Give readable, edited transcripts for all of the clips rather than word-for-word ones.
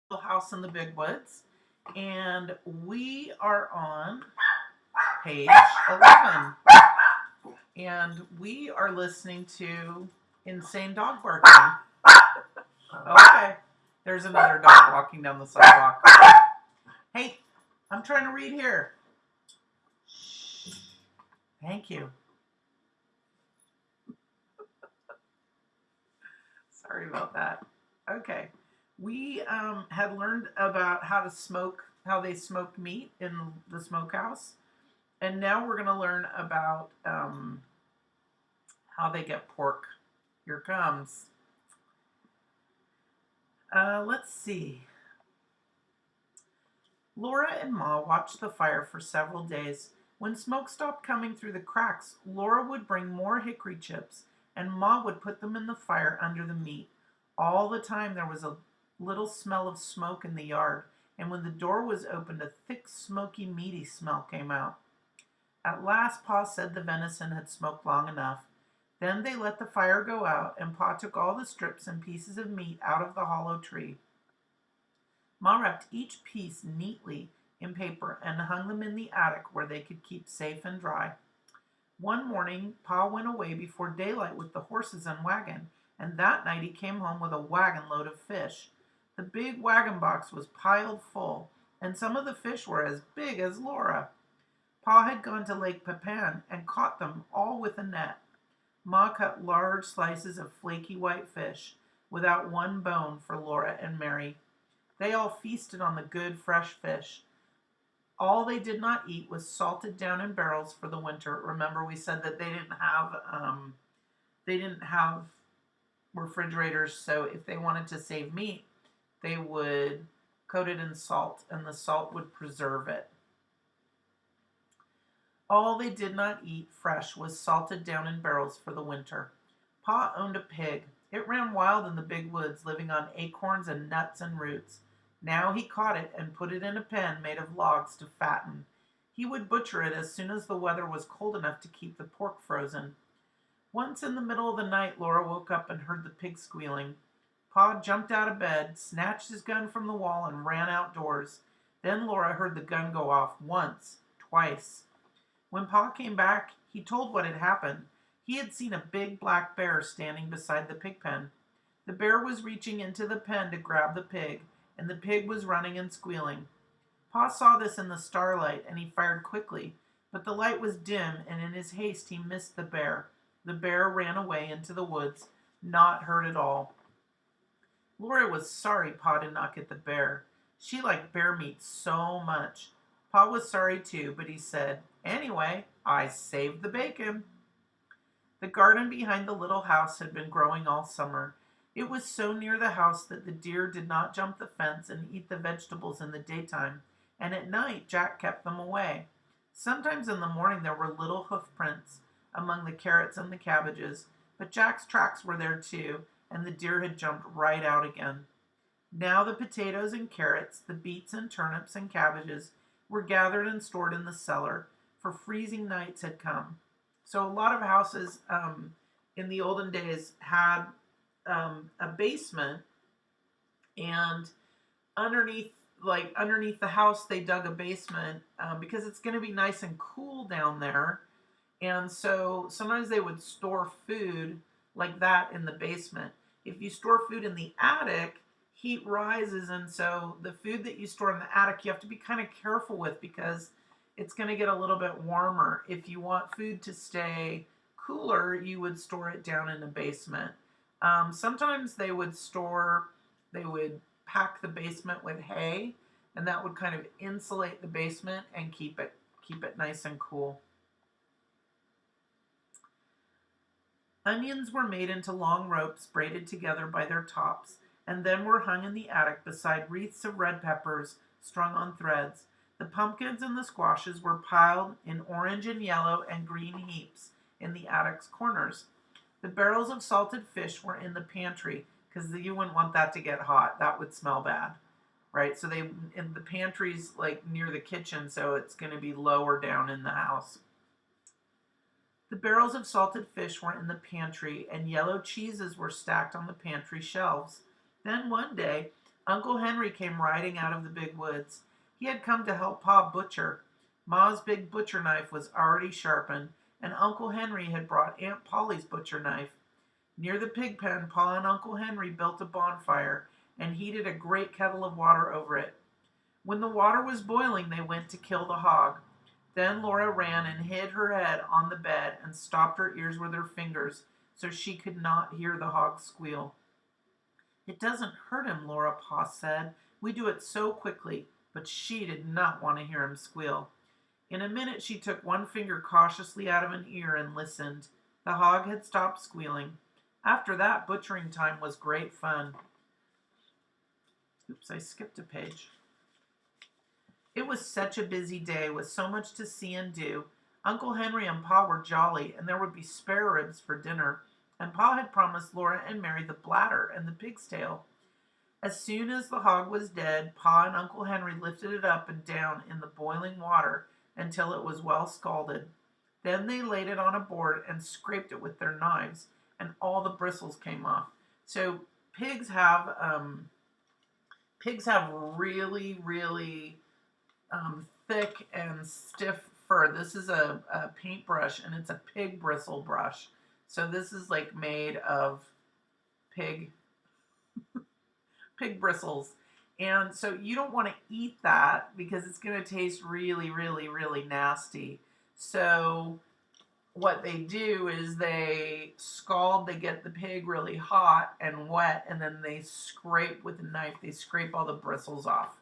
Little House in the Big Woods, and we are on page 11, and we are listening to Insane Dog Barking. Okay, there's another dog walking down the sidewalk. Hey, I'm trying to read here. Thank you. Sorry about that. Okay, we had learned about how they smoked meat in the smokehouse, and now we're going to learn about how they get pork. Here comes. Let's see. Laura and Ma watched the fire for several days. When smoke stopped coming through the cracks, Laura would bring more hickory chips, and Ma would put them in the fire under the meat. All the time there was a little smell of smoke in the yard, and when the door was opened, a thick, smoky, meaty smell came out. At last Pa said the venison had smoked long enough. Then they let the fire go out, and Pa took all the strips and pieces of meat out of the hollow tree. Ma wrapped each piece neatly in paper and hung them in the attic where they could keep safe and dry. One morning Pa went away before daylight with the horses and wagon, and that night he came home with a wagon load of fish. The big wagon box was piled full, and some of the fish were as big as Laura. Pa had gone to Lake Pepin and caught them all with a net. Ma cut large slices of flaky white fish, without one bone, for Laura and Mary. They all feasted on the good fresh fish. All they did not eat was salted down in barrels for the winter. Remember, we said that they didn't have refrigerators, so if they wanted to save meat, they would coat it in salt, and the salt would preserve it. All they did not eat fresh was salted down in barrels for the winter. Pa owned a pig. It ran wild in the big woods, living on acorns and nuts and roots. Now he caught it and put it in a pen made of logs to fatten. He would butcher it as soon as the weather was cold enough to keep the pork frozen. Once in the middle of the night, Laura woke up and heard the pig squealing. Pa jumped out of bed, snatched his gun from the wall, and ran outdoors. Then Laura heard the gun go off once, twice. When Pa came back, he told what had happened. He had seen a big black bear standing beside the pig pen. The bear was reaching into the pen to grab the pig, and the pig was running and squealing. Pa saw this in the starlight, and he fired quickly, but the light was dim, and in his haste he missed the bear. The bear ran away into the woods, not hurt at all. Laura was sorry Pa did not get the bear. She liked bear meat so much. Pa was sorry too, but he said, "Anyway, I saved the bacon." The garden behind the little house had been growing all summer. It was so near the house that the deer did not jump the fence and eat the vegetables in the daytime, and at night Jack kept them away. Sometimes in the morning there were little hoof prints among the carrots and the cabbages, but Jack's tracks were there too, and the deer had jumped right out again. Now the potatoes and carrots, the beets and turnips and cabbages were gathered and stored in the cellar, for freezing nights had come. So a lot of houses in the olden days had a basement, and underneath underneath the house they dug a basement because it's going to be nice and cool down there, and so sometimes they would store food like that in the basement. If you store food in the attic, heat rises, and so the food that you store in the attic you have to be kind of careful with because it's going to get a little bit warmer. If you want food to stay cooler, you would store it down in the basement. Sometimes they would pack the basement with hay, and that would kind of insulate the basement and keep it nice and cool. Onions were made into long ropes braided together by their tops, and then were hung in the attic beside wreaths of red peppers strung on threads. The pumpkins and the squashes were piled in orange and yellow and green heaps in the attic's corners. The barrels of salted fish were in the pantry because you wouldn't want that to get hot. That would smell bad, right? So they in the pantries like near the kitchen, so it's going to be lower down in the house. The barrels of salted fish were in the pantry, and yellow cheeses were stacked on the pantry shelves. Then one day, Uncle Henry came riding out of the big woods. He had come to help Pa butcher. Ma's big butcher knife was already sharpened, and Uncle Henry had brought Aunt Polly's butcher knife. Near the pig pen, Pa and Uncle Henry built a bonfire and heated a great kettle of water over it. When the water was boiling, they went to kill the hog. Then Laura ran and hid her head on the bed and stopped her ears with her fingers so she could not hear the hog squeal. It doesn't hurt him, Laura, Pa said. We do it so quickly. But she did not want to hear him squeal. In a minute, she took one finger cautiously out of an ear and listened. The hog had stopped squealing. After that, butchering time was great fun. Oops, I skipped a page. It was such a busy day with so much to see and do. Uncle Henry and Pa were jolly, and there would be spare ribs for dinner, and Pa had promised Laura and Mary the bladder and the pig's tail. As soon as the hog was dead, Pa and Uncle Henry lifted it up and down in the boiling water until it was well scalded. Then they laid it on a board and scraped it with their knives, and all the bristles came off. So pigs have really, really thick and stiff fur. This is a paintbrush, and it's a pig bristle brush. So this is like made of pig bristles. And so you don't want to eat that because it's going to taste really, really, really nasty. So what they do is they get the pig really hot and wet, and then they scrape with a knife, they scrape all the bristles off.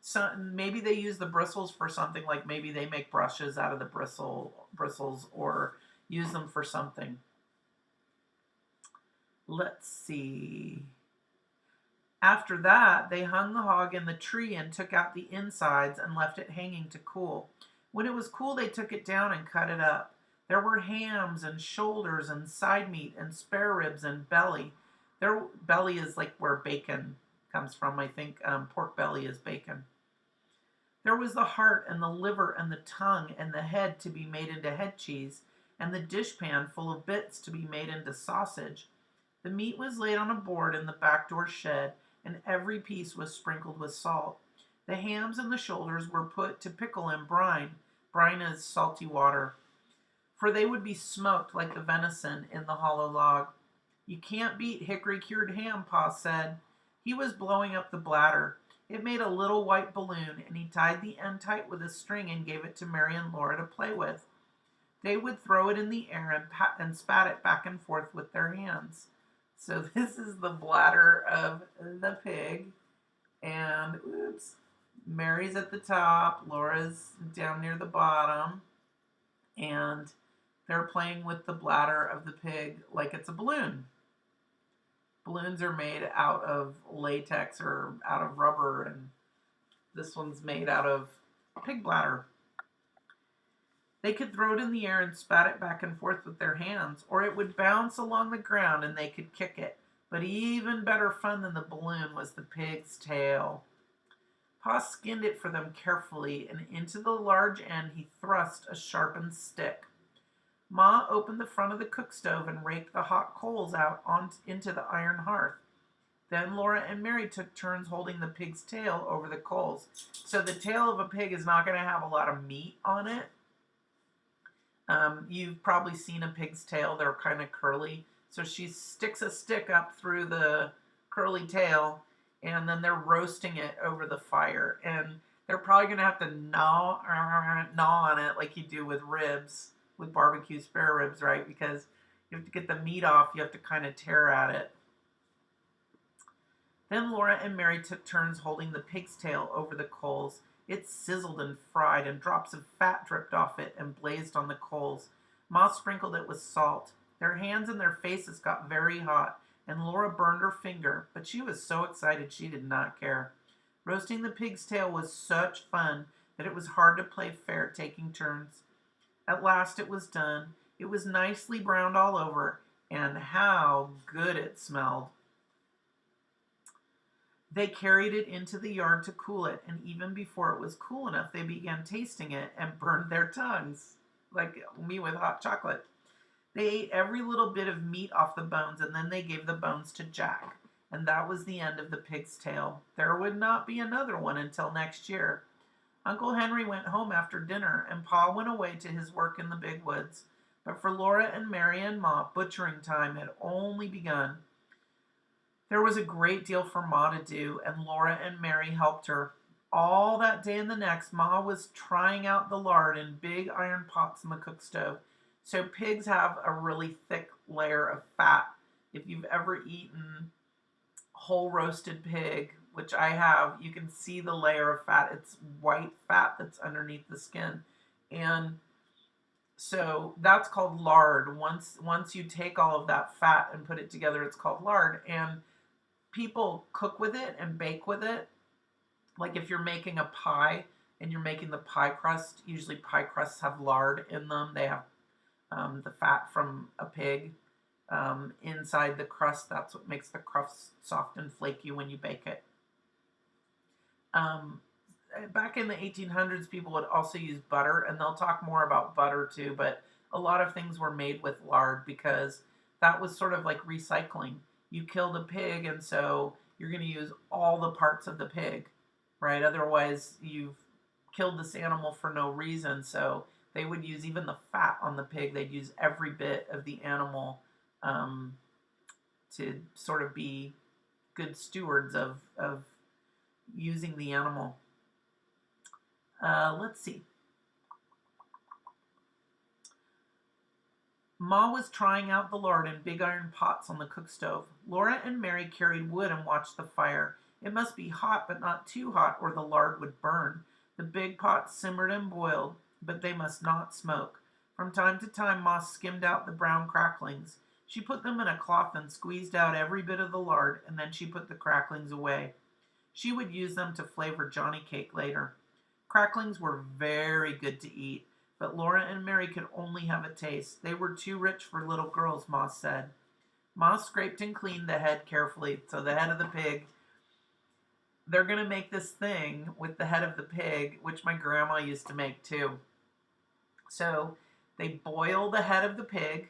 So maybe they use the bristles for something, like maybe they make brushes out of the bristles or use them for something. Let's see. After that, they hung the hog in the tree and took out the insides and left it hanging to cool. When it was cool, they took it down and cut it up. There were hams and shoulders and side meat and spare ribs and belly. Belly is like where bacon comes from. I think pork belly is bacon. There was the heart and the liver and the tongue and the head to be made into head cheese, and the dishpan full of bits to be made into sausage. The meat was laid on a board in the back door shed, and every piece was sprinkled with salt. The hams and the shoulders were put to pickle in brine. Brine is salty water. For they would be smoked like the venison in the hollow log. You can't beat hickory cured ham, Pa said. He was blowing up the bladder. It made a little white balloon, and he tied the end tight with a string and gave it to Mary and Laura to play with. They would throw it in the air and spat it back and forth with their hands. So this is the bladder of the pig, and oops, Mary's at the top, Laura's down near the bottom, and they're playing with the bladder of the pig like it's a balloon. Balloons are made out of latex or out of rubber, and this one's made out of pig bladder. They could throw it in the air and spat it back and forth with their hands, or it would bounce along the ground and they could kick it. But even better fun than the balloon was the pig's tail. Pa skinned it for them carefully, and into the large end he thrust a sharpened stick. Ma opened the front of the cook stove and raked the hot coals out into the iron hearth. Then Laura and Mary took turns holding the pig's tail over the coals. So the tail of a pig is not going to have a lot of meat on it. You've probably seen a pig's tail. They're kind of curly. So she sticks a stick up through the curly tail, and then they're roasting it over the fire. And they're probably going to have to gnaw on it like you do with ribs, with barbecue spare ribs, right? Because you have to get the meat off. You have to kind of tear at it. Then Laura and Mary took turns holding the pig's tail over the coals. It sizzled and fried, and drops of fat dripped off it and blazed on the coals. Ma sprinkled it with salt. Their hands and their faces got very hot, and Laura burned her finger, but she was so excited she did not care. Roasting the pig's tail was such fun that it was hard to play fair taking turns. At last it was done. It was nicely browned all over, and how good it smelled. They carried it into the yard to cool it, and even before it was cool enough, they began tasting it and burned their tongues, like me with hot chocolate. They ate every little bit of meat off the bones, and then they gave the bones to Jack. and that was the end of the pig's tale. There would not be another one until next year. Uncle Henry went home after dinner, and Pa went away to his work in the big woods. But for Laura and Mary and Ma, butchering time had only begun. There was a great deal for Ma to do, and Laura and Mary helped her. All that day and the next, Ma was trying out the lard in big iron pots in the cook stove. So pigs have a really thick layer of fat. If you've ever eaten whole roasted pig, which I have, you can see the layer of fat. It's white fat that's underneath the skin. And so that's called lard. Once you take all of that fat and put it together, it's called lard. And people cook with it and bake with it. Like if you're making a pie and you're making the pie crust, usually pie crusts have lard in them. They have the fat from a pig inside the crust. That's what makes the crust soft and flaky when you bake it. Back in the 1800s, people would also use butter, and they'll talk more about butter too, but a lot of things were made with lard because that was sort of like recycling. You killed a pig, and so you're going to use all the parts of the pig, right? Otherwise, you've killed this animal for no reason, so they would use even the fat on the pig. They'd use every bit of the animal to sort of be good stewards of using the animal. Let's see. Ma was trying out the lard in big iron pots on the cook stove. Laura and Mary carried wood and watched the fire. It must be hot, but not too hot, or the lard would burn. The big pots simmered and boiled, but they must not smoke. From time to time, Ma skimmed out the brown cracklings. She put them in a cloth and squeezed out every bit of the lard, and then she put the cracklings away. She would use them to flavor Johnny cake later. Cracklings were very good to eat, but Laura and Mary could only have a taste. They were too rich for little girls, Ma said. Ma scraped and cleaned the head carefully. So the head of the pig, they're going to make this thing with the head of the pig, which my grandma used to make too. So they boil the head of the pig,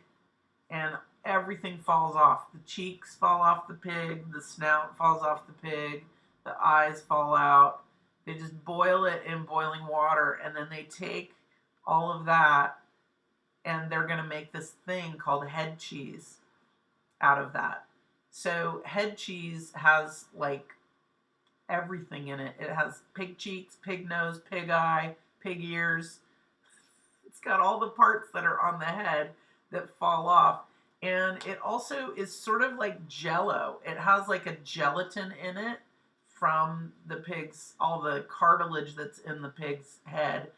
and everything falls off. The cheeks fall off the pig, the snout falls off the pig, the eyes fall out. They just boil it in boiling water, and then they take all of that, and they're going to make this thing called head cheese out of that. So head cheese has like everything in it. It has pig cheeks, pig nose, pig eye, pig ears. It's got all the parts that are on the head that fall off. And it also is sort of like jello. It has like a gelatin in it from the pig's, all the cartilage that's in the pig's head.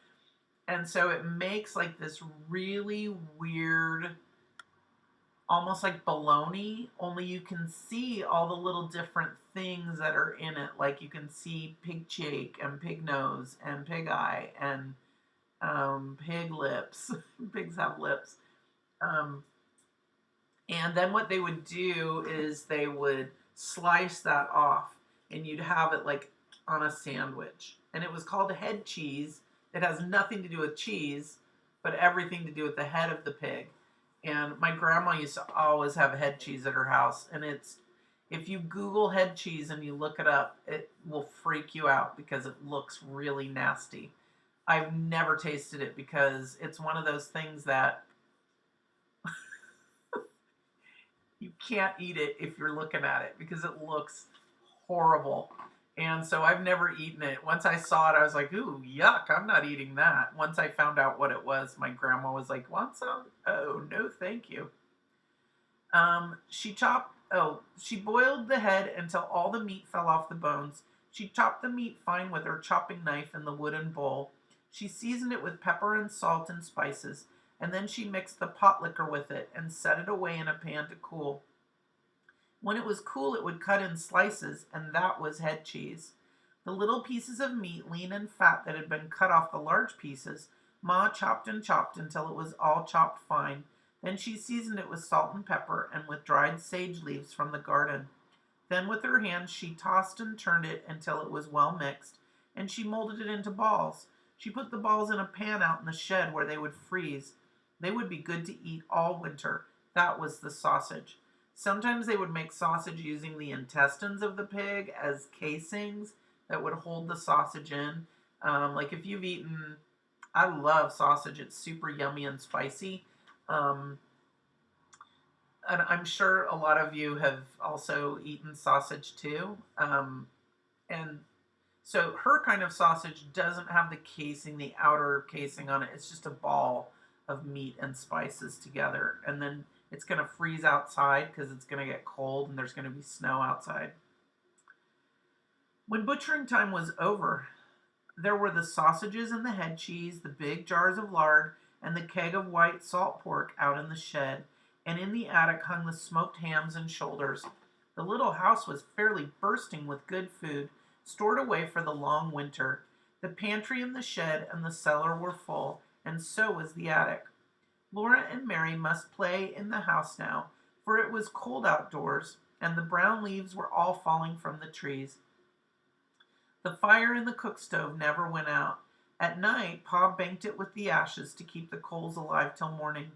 And so it makes like this really weird, almost like bologna, only you can see all the little different things that are in it. Like you can see pig cheek and pig nose and pig eye and pig lips. Pigs have lips. And then what they would do is they would slice that off, and you'd have it like on a sandwich. And it was called head cheese. It has nothing to do with cheese, but everything to do with the head of the pig. And my grandma used to always have head cheese at her house. And it's, if you Google head cheese and you look it up, it will freak you out because it looks really nasty. I've never tasted it because it's one of those things that you can't eat it if you're looking at it because it looks horrible. And so I've never eaten it. Once I saw it, I was like, ooh, yuck, I'm not eating that. Once I found out what it was, my grandma was like, want some? Oh, no, thank you. She boiled the head until all the meat fell off the bones. She chopped the meat fine with her chopping knife in the wooden bowl. She seasoned it with pepper and salt and spices, and then she mixed the pot liquor with it and set it away in a pan to cool. When it was cool, it would cut in slices, and that was head cheese. The little pieces of meat, lean and fat, that had been cut off the large pieces, Ma chopped and chopped until it was all chopped fine. Then she seasoned it with salt and pepper and with dried sage leaves from the garden. Then with her hands she tossed and turned it until it was well mixed, and she molded it into balls. She put the balls in a pan out in the shed where they would freeze. They would be good to eat all winter. That was the sausage. Sometimes they would make sausage using the intestines of the pig as casings that would hold the sausage in. Like if you've eaten, I love sausage. It's super yummy and spicy. Um, and I'm sure a lot of you have also eaten sausage too. And so her kind of sausage doesn't have the casing, the outer casing on it. It's just a ball of meat and spices together. And then it's going to freeze outside because it's going to get cold and there's going to be snow outside. When butchering time was over, there were the sausages and the head cheese, the big jars of lard, and the keg of white salt pork out in the shed, and in the attic hung the smoked hams and shoulders. The little house was fairly bursting with good food, stored away for the long winter. The pantry and the shed and the cellar were full, and so was the attic. Laura and Mary must play in the house now, for it was cold outdoors, and the brown leaves were all falling from the trees. The fire in the cook stove never went out. At night, Pa banked it with the ashes to keep the coals alive till morning.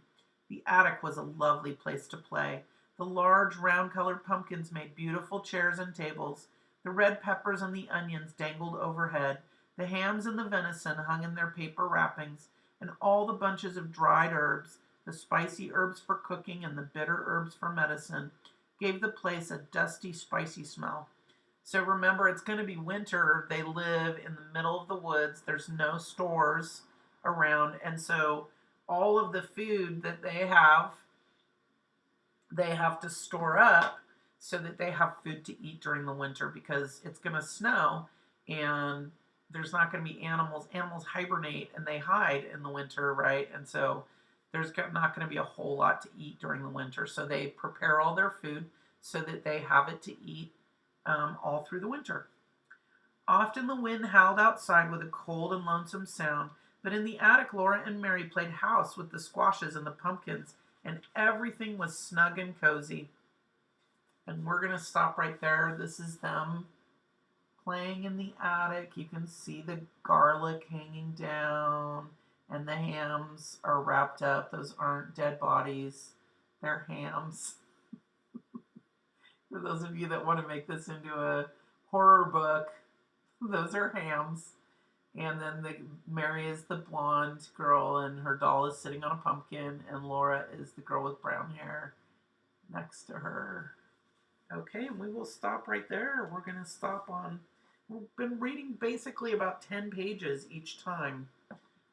The attic was a lovely place to play. The large, round-colored pumpkins made beautiful chairs and tables. The red peppers and the onions dangled overhead. The hams and the venison hung in their paper wrappings, and all the bunches of dried herbs, the spicy herbs for cooking and the bitter herbs for medicine, gave the place a dusty, spicy smell. So remember, it's going to be winter. They live in the middle of the woods. There's no stores around. And so all of the food that they have to store up so that they have food to eat during the winter because it's going to snow and there's not going to be animals. Animals hibernate and they hide in the winter, right? And so there's not going to be a whole lot to eat during the winter. So they prepare all their food so that they have it to eat all through the winter. Often the wind howled outside with a cold and lonesome sound, but in the attic Laura and Mary played house with the squashes and the pumpkins, and everything was snug and cozy. And we're going to stop right there. This is them playing in the attic. You can see the garlic hanging down, and the hams are wrapped up. Those aren't dead bodies, they're hams. For those of you that want to make this into a horror book, those are hams. And then Mary is the blonde girl, and her doll is sitting on a pumpkin, and Laura is the girl with brown hair next to her. Okay, and we will stop right there. We're going to stop on, we've been reading basically about 10 pages each time.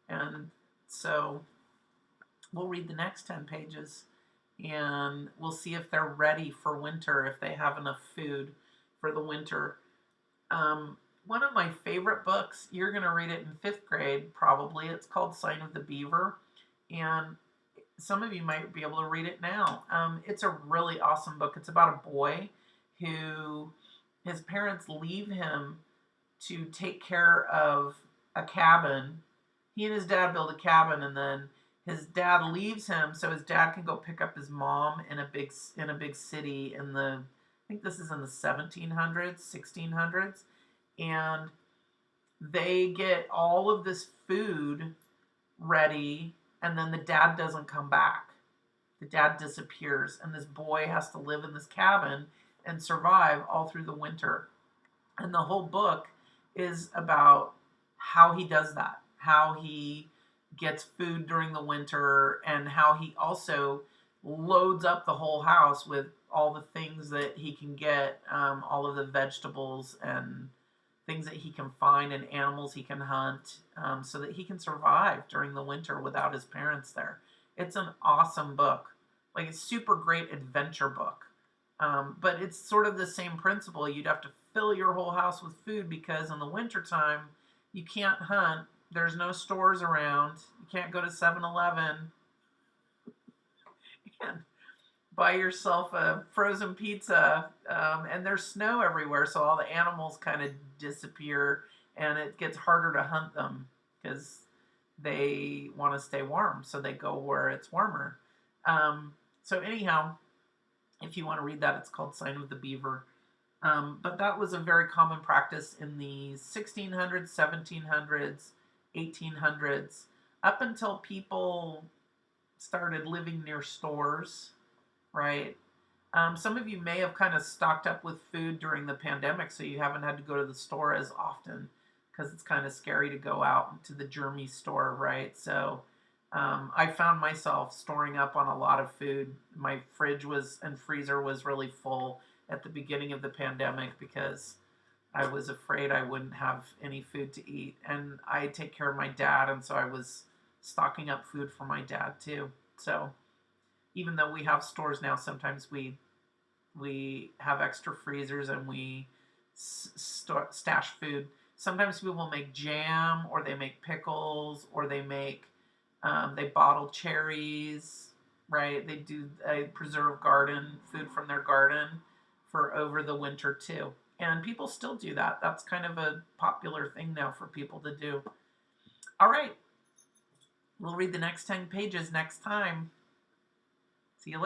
And so we'll read the next 10 pages and we'll see if they're ready for winter, if they have enough food for the winter. One of my favorite books, you're going to read it in 5th grade probably. It's called Sign of the Beaver, and some of you might be able to read it now. It's a really awesome book. It's about a boy who his parents leave him to take care of a cabin. He and his dad build a cabin, and then his dad leaves him so his dad can go pick up his mom in a big city in the, I think this is in the 1700s, 1600s, and they get all of this food ready, and then the dad doesn't come back. The dad disappears, and this boy has to live in this cabin and survive all through the winter. And the whole book is about how he does that, how he gets food during the winter, and how he also loads up the whole house with all the things that he can get, all of the vegetables and things that he can find and animals he can hunt, so that he can survive during the winter without his parents there. It's an awesome book. Like, it's super great adventure book. But it's sort of the same principle. You'd have to fill your whole house with food because in the wintertime, you can't hunt. There's no stores around. You can't go to 7-Eleven and buy yourself a frozen pizza. And there's snow everywhere, so all the animals kind of disappear, and it gets harder to hunt them because they want to stay warm, so they go where it's warmer. So anyhow, if you want to read that, it's called Sign of the Beaver. But that was a very common practice in the 1600s, 1700s, 1800s, up until people started living near stores, right? Some of you may have kind of stocked up with food during the pandemic, so you haven't had to go to the store as often because it's kind of scary to go out to the germy store, right? So I found myself storing up on a lot of food. My fridge was and freezer was really full at the beginning of the pandemic because I was afraid I wouldn't have any food to eat. And I take care of my dad, and so I was stocking up food for my dad too. So even though we have stores now, sometimes we have extra freezers and we stash food. Sometimes people will make jam, or they make pickles, or they bottle cherries, right? They do a preserve garden food from their garden for over the winter too. And people still do that. That's kind of a popular thing now for people to do. All right, we'll read the next 10 pages next time.